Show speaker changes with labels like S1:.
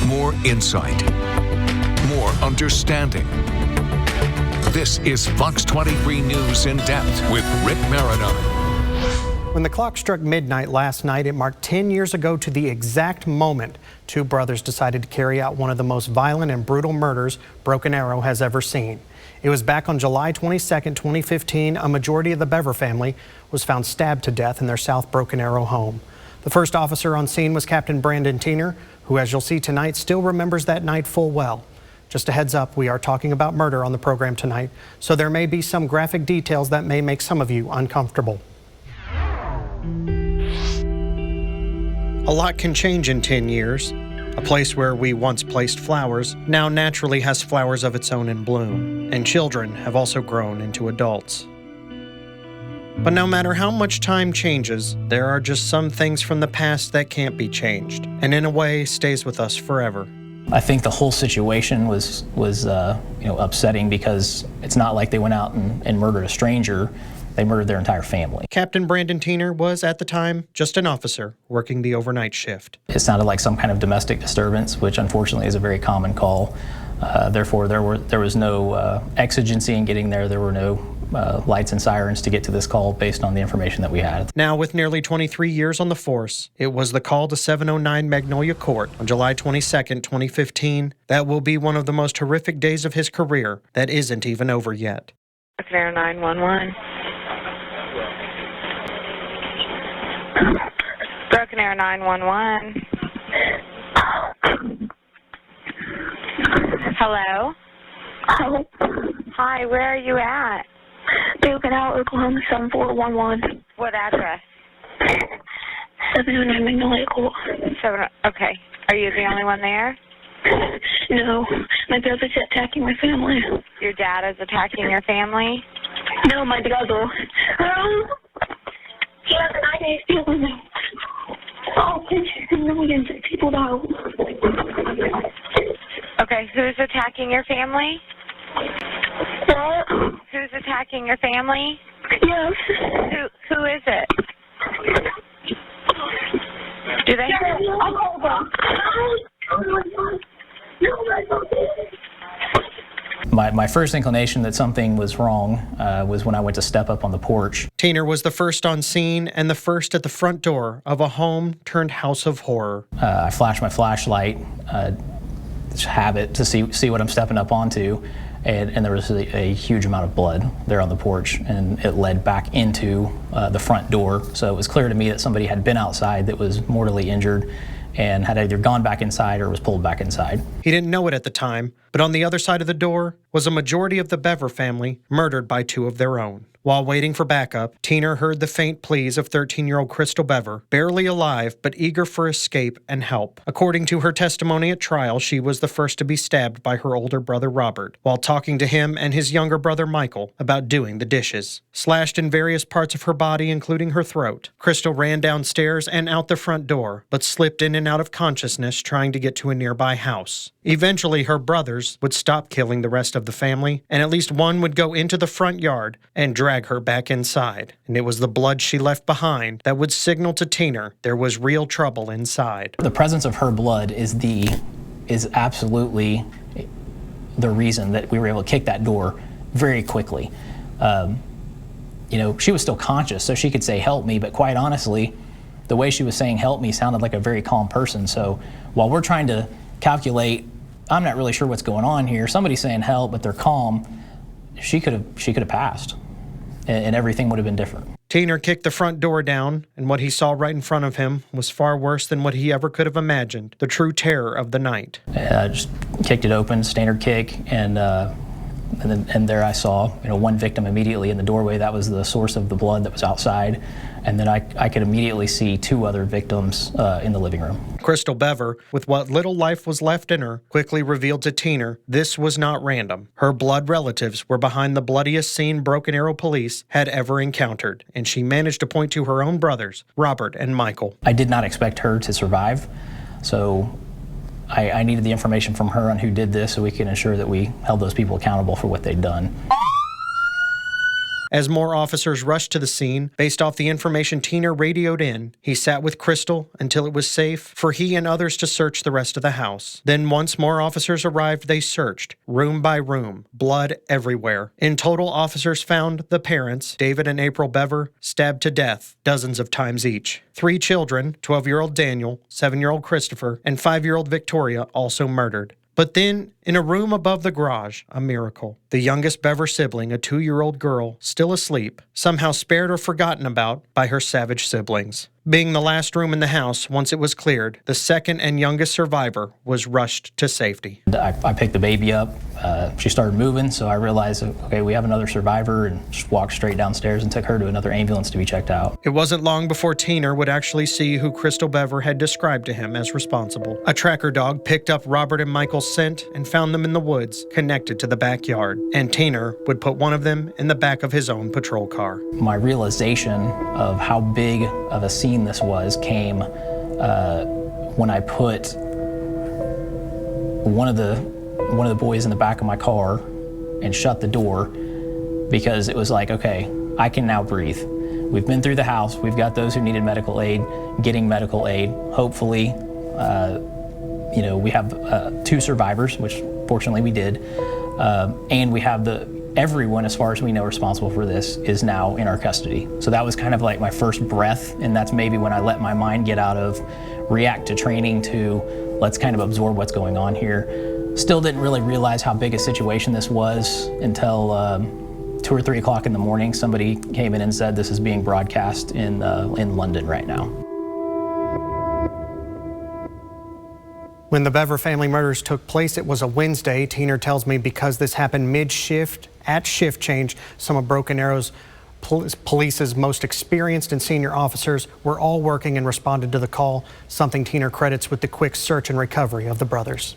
S1: more insight, more understanding. This is Fox 23 News in Depth with Rick Marino.
S2: When the clock struck midnight last night, it marked 10 years ago to the exact moment two brothers decided to carry out one of the most violent and brutal murders Broken Arrow has ever seen. It was back on July 22nd, 2015. A majority of the Bever family was found stabbed to death in their South Broken Arrow home. The first officer on scene was Captain Brandon Teener, who, as you'll see tonight, still remembers that night full well. Just a heads up, we are talking about murder on the program tonight, so there may be some graphic details that may make some of you uncomfortable. A lot can change in 10 years. A place where we once placed flowers now naturally has flowers of its own in bloom, and children have also grown into adults. But no matter how much time changes, there are just some things from the past that can't be changed, and in a way stays with us forever.
S3: I think the whole situation was upsetting because it's not like they went out and murdered a stranger. They murdered their entire family. Captain
S2: Brandon Teener was, at the time, just an officer working the overnight shift.
S3: It sounded like some kind of domestic disturbance, which unfortunately is a very common call. Therefore, there was no exigency in getting there. There were no lights and sirens to get to this call based on the information that we had.
S2: Now, with nearly 23 years on the force, it was the call to 709 Magnolia Court on July 22nd, 2015. That will be one of the most horrific days of his career that isn't even over yet.
S4: Broken Arrow 911. Broken Arrow 911. Hello?
S5: Hello.
S4: Hi, where are you at?
S5: Broken Arrow, Oklahoma 7411.
S4: What address?
S5: 709 Magnolia Court.
S4: Okay. Are you the only one there?
S5: No. My brother's attacking my family.
S4: Your dad is attacking your family?
S5: No, my brother. He has an eye feeling me. Oh, millions of people know.
S4: Okay, who's attacking your family?
S5: What?
S4: Who's attacking your family?
S5: Yes.
S4: Who is it? Do they?
S5: I'll call them.
S3: My first inclination that something was wrong was when I went to step up on the porch.
S2: Teener was the first on scene and the first at the front door of a home turned house of horror.
S3: I flashed my flashlight, habit to see what I'm stepping up onto, and there was a huge amount of blood there on the porch, and it led back into the front door. So it was clear to me that somebody had been outside that was mortally injured and had either gone back inside or was pulled back inside.
S2: He didn't know it at the time, but on the other side of the door was a majority of the Bever family murdered by two of their own. While waiting for backup, Teener heard the faint pleas of 13-year-old Crystal Bever, barely alive but eager for escape and help. According to her testimony at trial, she was the first to be stabbed by her older brother Robert, while talking to him and his younger brother Michael about doing the dishes. Slashed in various parts of her body, including her throat, Crystal ran downstairs and out the front door, but slipped in and out of consciousness trying to get to a nearby house. Eventually, her brothers would stop killing the rest of the family, and at least one would go into the front yard and drag her back inside. And it was the blood she left behind that would signal to Teener there was real trouble inside.
S3: The presence of her blood is absolutely the reason that we were able to kick that door very quickly. She was still conscious, so she could say, "Help me," but quite honestly, the way she was saying "help me" sounded like a very calm person. So while we're trying to calculate, I'm not really sure what's going on here, somebody's saying help, but they're calm, she could have passed, and everything would have been different.
S2: Teener kicked the front door down, and what he saw right in front of him was far worse than what he ever could have imagined, the true terror of the night.
S3: Just kicked it open, standard kick, and there I saw one victim immediately in the doorway. That was the source of the blood that was outside. And then I could immediately see two other victims in the living room.
S2: Crystal Bever, with what little life was left in her, quickly revealed to Teener this was not random. Her blood relatives were behind the bloodiest scene Broken Arrow police had ever encountered, and she managed to point to her own brothers, Robert and Michael.
S3: I did not expect her to survive, so I needed the information from her on who did this so we can ensure that we held those people accountable for what they'd done.
S2: As more officers rushed to the scene, based off the information Teener radioed in, he sat with Crystal until it was safe for he and others to search the rest of the house. Then once more officers arrived, they searched, room by room, blood everywhere. In total, officers found the parents, David and April Bever, stabbed to death dozens of times each. 3 children, 12-year-old Daniel, 7-year-old Christopher, and 5-year-old Victoria, also murdered. But then, in a room above the garage, a miracle. The youngest Bever sibling, a 2-year-old girl, still asleep, somehow spared or forgotten about by her savage siblings. Being the last room in the house, once it was cleared, the second and youngest survivor was rushed to safety.
S3: I picked the baby up. She started moving, so I realized, okay, we have another survivor, and just walked straight downstairs and took her to another ambulance to be checked out.
S2: It wasn't long before Teener would actually see who Crystal Bever had described to him as responsible. A tracker dog picked up Robert and Michael's scent and found them in the woods, connected to the backyard. And Teener would put one of them in the back of his own patrol car.
S3: My realization of how big of a scene this was came when I put one of the boys in the back of my car and shut the door, because it was like, okay, I can now breathe. We've been through the house. We've got those who needed medical aid getting medical aid. Hopefully, we have 2 survivors, which fortunately we did, and we have everyone, as far as we know, responsible for this is now in our custody. So that was kind of like my first breath, and that's maybe when I let my mind get out of react to training to let's kind of absorb what's going on here. Still didn't really realize how big a situation this was until 2 or 3 o'clock in the morning. Somebody came in and said this is being broadcast in London right now.
S2: When the Bever family murders took place, it was a Wednesday. Teener tells me because this happened mid-shift, at shift change, some of Broken Arrow's police's most experienced and senior officers were all working and responded to the call, something Teener credits with the quick search and recovery of the brothers.